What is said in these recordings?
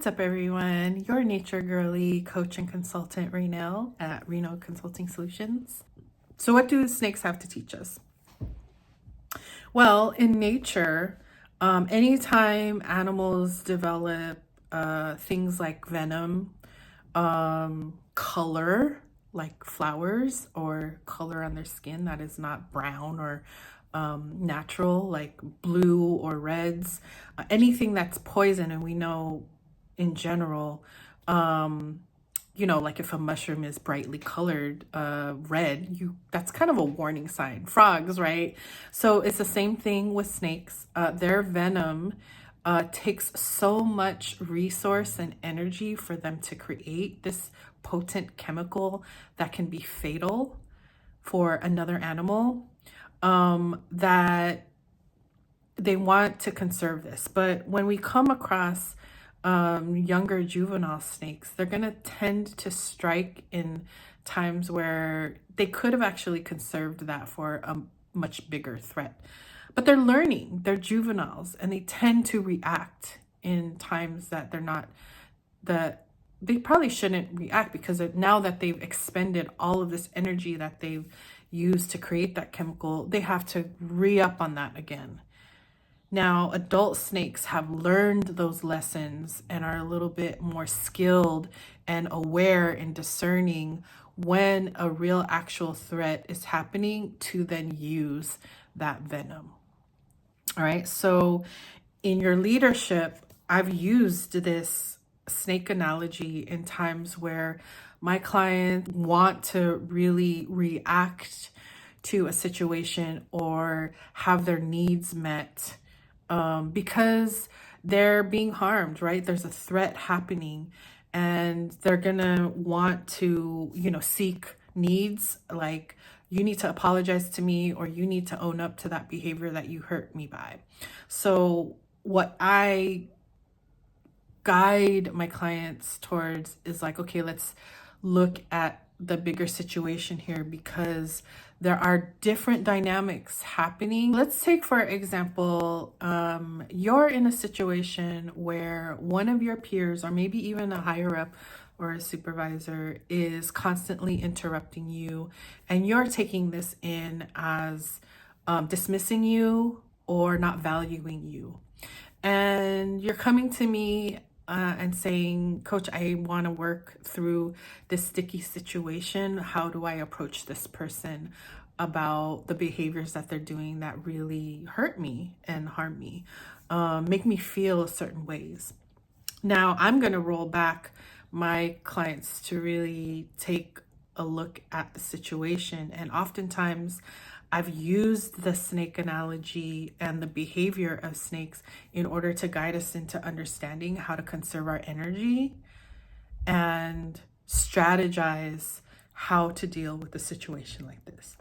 What's up, everyone? Your nature girly coach and consultant Raynell at Reno Consulting Solutions. So what do snakes have to teach us? Well, in nature, anytime animals develop things like venom, color, like flowers, or color on their skin that is not brown or natural, like blue or reds, anything that's poison, and we know in general, like if a mushroom is brightly colored red, that's kind of a warning sign. Frogs, right? So it's the same thing with snakes. Their venom takes so much resource and energy for them to create this potent chemical that can be fatal for another animal, that they want to conserve this. But when we come across younger juvenile snakes, they're going to tend to strike in times where they could have actually conserved that for a much bigger threat. But they're learning, they're juveniles, and they tend to react in times that they probably shouldn't react, because now that they've expended all of this energy that they've used to create that chemical, they have to re-up on that again. Now, adult snakes have learned those lessons and are a little bit more skilled and aware and discerning when a real actual threat is happening to then use that venom. All right, so in your leadership, I've used this snake analogy in times where my clients want to really react to a situation or have their needs met, because they're being harmed, right? There's a threat happening, and they're gonna want to, seek needs like, you need to apologize to me, or you need to own up to that behavior that you hurt me by. So what I guide my clients towards is like, okay, let's look at the bigger situation here, because there are different dynamics happening. Let's take, for example, you're in a situation where one of your peers, or maybe even a higher up or a supervisor, is constantly interrupting you, and you're taking this in as dismissing you or not valuing you. And you're coming to me and saying, Coach, I want to work through this sticky situation. How do I approach this person about the behaviors that they're doing that really hurt me and harm me, make me feel certain ways? Now, I'm going to roll back my clients to really take a look at the situation. And oftentimes, I've used the snake analogy and the behavior of snakes in order to guide us into understanding how to conserve our energy and strategize how to deal with a situation like this.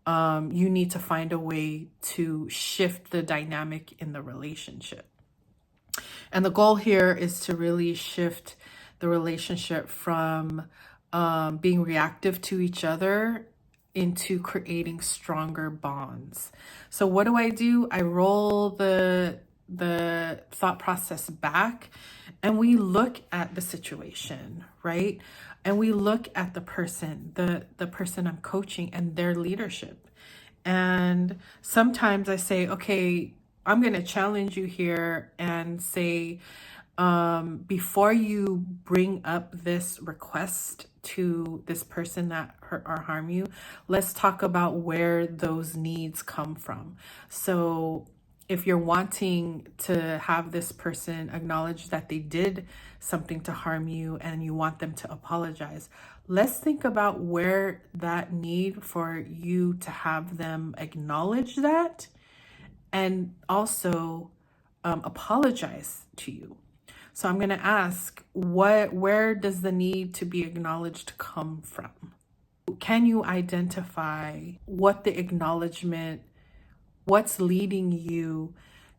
You need to find a way to shift the dynamic in the relationship. And the goal here is to really shift the relationship from being reactive to each other into creating stronger bonds. So what do? I roll the thought process back, and we look at the situation, right? And we look at the person, the person I'm coaching, and their leadership. And sometimes I say, okay, I'm going to challenge you here and say, before you bring up this request to this person that hurt or harm you, let's talk about where those needs come from. So if you're wanting to have this person acknowledge that they did something to harm you and you want them to apologize, let's think about where that need for you to have them acknowledge that and also apologize to you. So I'm going to ask, where does the need to be acknowledged come from? Can you identify what the acknowledgement, what's leading you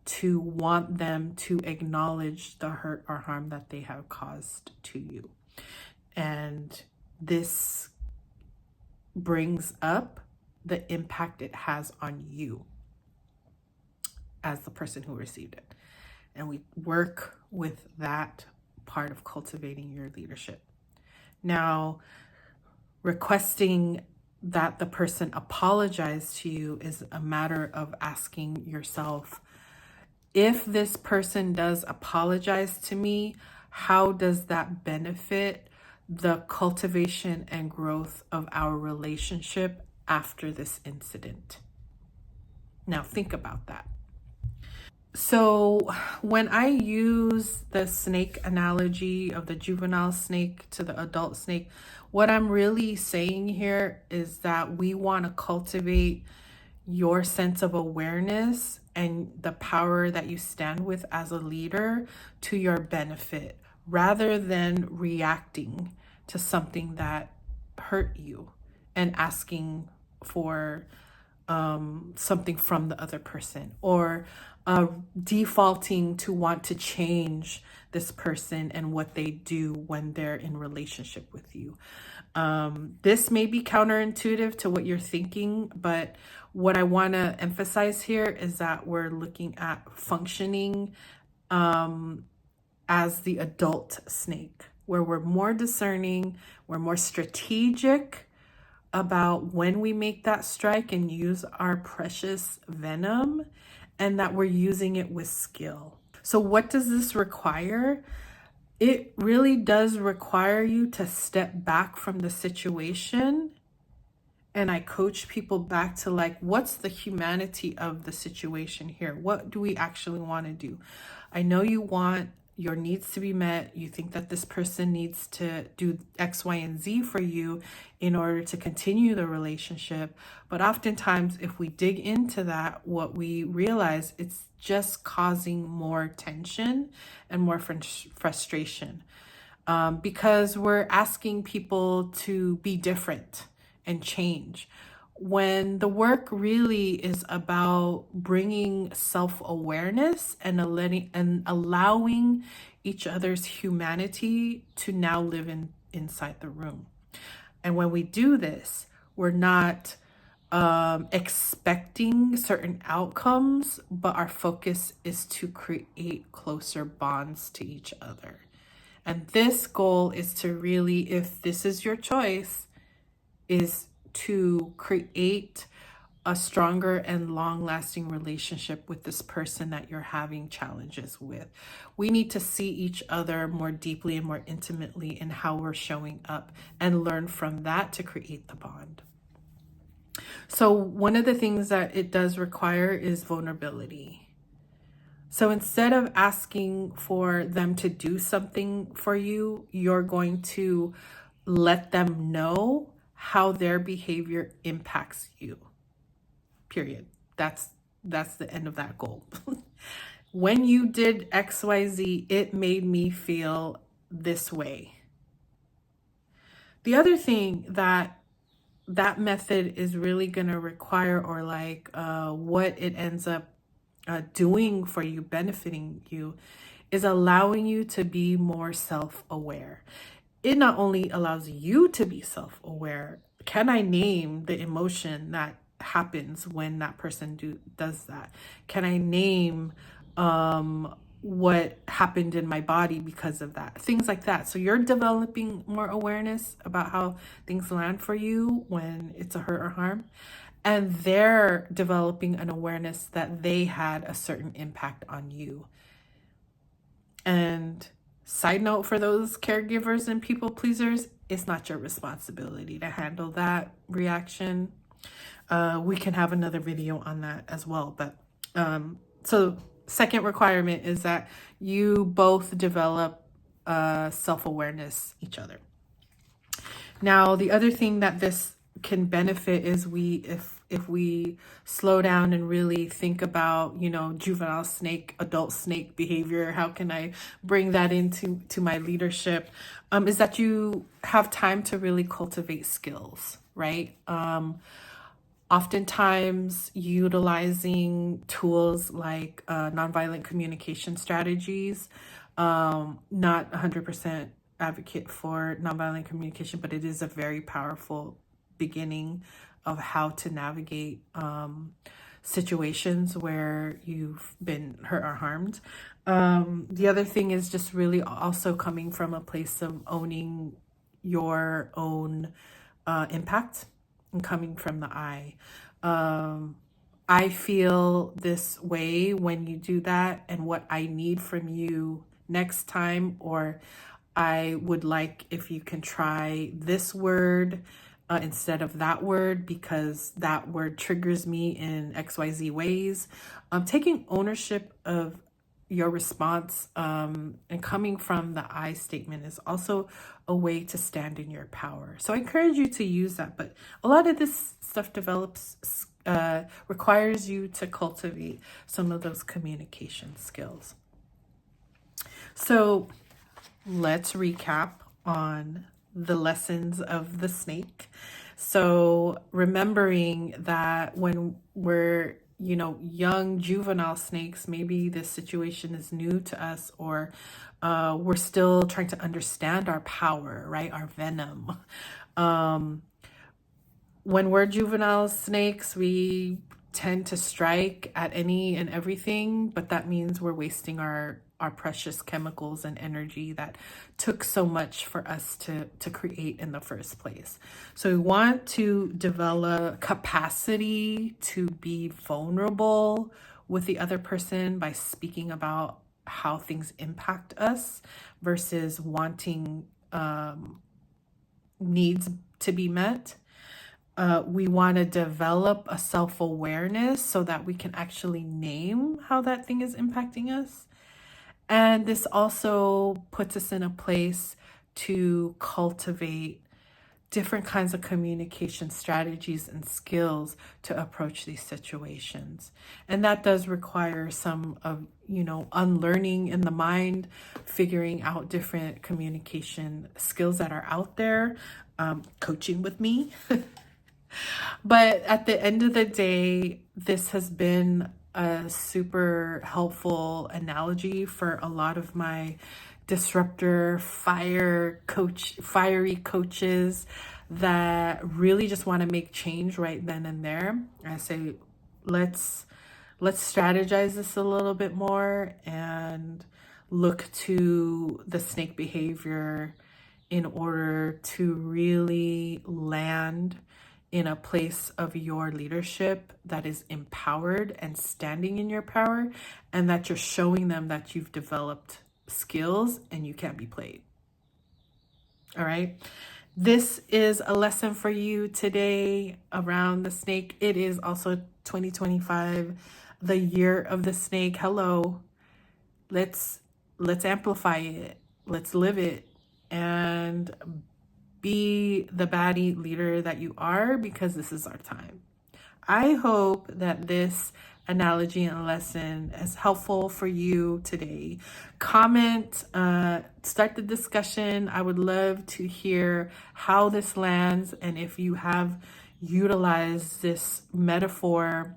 to want them to acknowledge the hurt or harm that they have caused to you? And this brings up the impact it has on you as the person who received it. And we work with that part of cultivating your leadership. Now, requesting that the person apologize to you is a matter of asking yourself, if this person does apologize to me, how does that benefit the cultivation and growth of our relationship after this incident? Now, think about that. So when I use the snake analogy of the juvenile snake to the adult snake, what I'm really saying here is that we want to cultivate your sense of awareness and the power that you stand with as a leader to your benefit, rather than reacting to something that hurt you and asking for something from the other person, or defaulting to want to change this person and what they do when they're in relationship with you. This may be counterintuitive to what you're thinking, but what I want to emphasize here is that we're looking at functioning as the adult snake, where we're more discerning, we're more strategic about when we make that strike and use our precious venom, and that we're using it with skill. So what does this require? It really does require you to step back from the situation. And I coach people back to, like, what's the humanity of the situation here? What do we actually want to do? I know you want your needs to be met. You think that this person needs to do X, Y, and Z for you in order to continue the relationship. But oftentimes, if we dig into that, what we realize, it's just causing more tension and more frustration, because we're asking people to be different and change, when the work really is about bringing self-awareness and allowing each other's humanity to now live inside the room. And when we do this, we're not expecting certain outcomes, but our focus is to create closer bonds to each other. And this goal is to really, if this is your choice, is to create a stronger and long-lasting relationship with this person that you're having challenges with. We need to see each other more deeply and more intimately in how we're showing up, and learn from that to create the bond. So one of the things that it does require is vulnerability. So instead of asking for them to do something for you, you're going to let them know how their behavior impacts you. Period. That's the end of that goal. When you did XYZ, it made me feel this way. The other thing that method is really going to require, or what it ends up doing for you, benefiting you, is allowing you to be more self-aware. It not only allows you to be self-aware. Can I name the emotion that happens when that person does that? Can I name what happened in my body because of that? Things like that. So you're developing more awareness about how things land for you when it's a hurt or harm. And they're developing an awareness that they had a certain impact on you. And side note, for those caregivers and people pleasers, it's not your responsibility to handle that reaction. We can have another video on that as well. But so second requirement is that you both develop self-awareness each other. Now, the other thing that this can benefit is if we slow down and really think about, juvenile snake, adult snake behavior, how can I bring that into my leadership, is that you have time to really cultivate skills, right? Oftentimes utilizing tools like nonviolent communication strategies, not 100% advocate for nonviolent communication, but it is a very powerful beginning of how to navigate situations where you've been hurt or harmed. The other thing is just really also coming from a place of owning your own impact and coming from the I. I feel this way when you do that, and what I need from you next time, or I would like if you can try this word instead of that word, because that word triggers me in XYZ ways. Taking ownership of your response and coming from the I statement is also a way to stand in your power. So I encourage you to use that, but a lot of this stuff requires you to cultivate some of those communication skills. So let's recap on the lessons of the snake. So remembering that when we're young juvenile snakes, maybe this situation is new to us, or we're still trying to understand our power, right? Our venom. When we're juvenile snakes, we tend to strike at any and everything, but that means we're wasting our precious chemicals and energy that took so much for us to create in the first place. So we want to develop capacity to be vulnerable with the other person by speaking about how things impact us versus wanting needs to be met. We want to develop a self-awareness so that we can actually name how that thing is impacting us. And this also puts us in a place to cultivate different kinds of communication strategies and skills to approach these situations. And that does require some of, unlearning in the mind, figuring out different communication skills that are out there, coaching with me. But at the end of the day, this has been a super helpful analogy for a lot of my disruptor fiery coaches that really just want to make change right then and there. I say, let's strategize this a little bit more and look to the snake behavior in order to really land in a place of your leadership that is empowered and standing in your power, and that you're showing them that you've developed skills and you can't be played. All right. This is a lesson for you today around the snake. It is also 2025, the year of the snake. Hello. Let's amplify it. Let's live it and be the baddie leader that you are, because this is our time. I hope that this analogy and lesson is helpful for you today. Comment, start the discussion. I would love to hear how this lands, and if you have utilized this metaphor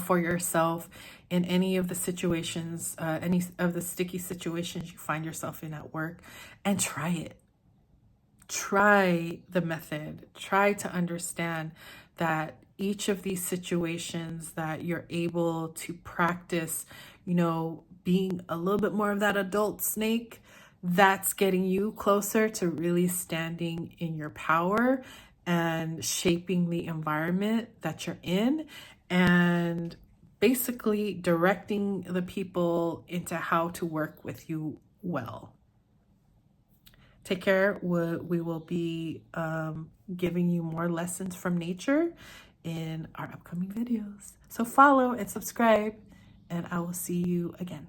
for yourself in any of the situations, any of the sticky situations you find yourself in at work, and try it. Try the method. Try to understand that each of these situations that you're able to practice, being a little bit more of that adult snake, that's getting you closer to really standing in your power and shaping the environment that you're in, and basically directing the people into how to work with you well. Take care. We will be giving you more lessons from nature in our upcoming videos. So follow and subscribe, and I will see you again.